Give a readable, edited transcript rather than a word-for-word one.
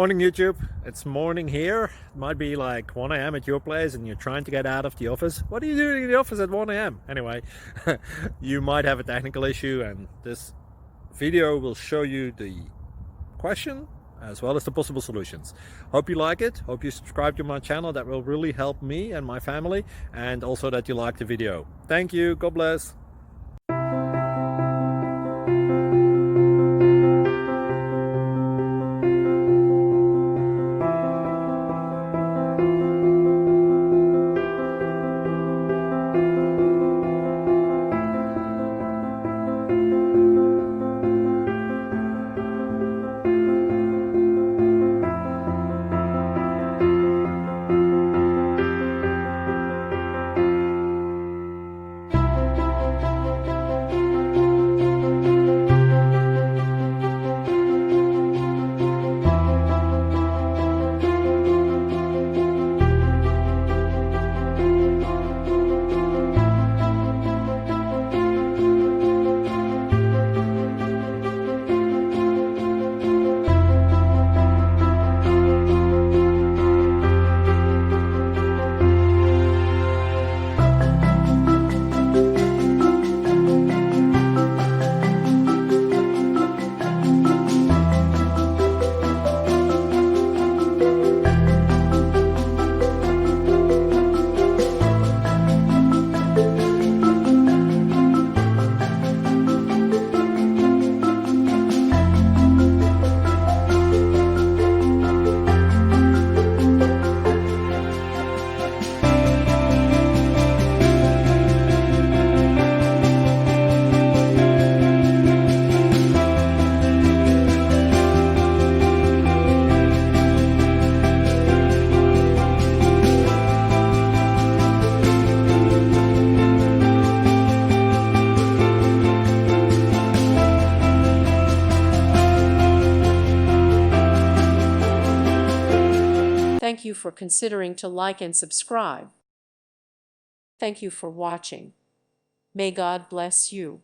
Morning YouTube, it's morning here. It might be like 1 a.m. at your place and you're trying to get out of the office. What are you doing in the office at 1 a.m.? Anyway, you might have a technical issue and this video will show you the question as well as the possible solutions. Hope you like it, hope you subscribe to my channel. That will really help me and my family, and also that you like the video. Thank you, God bless. Thank you for considering to like and subscribe. Thank you for watching. May God bless you.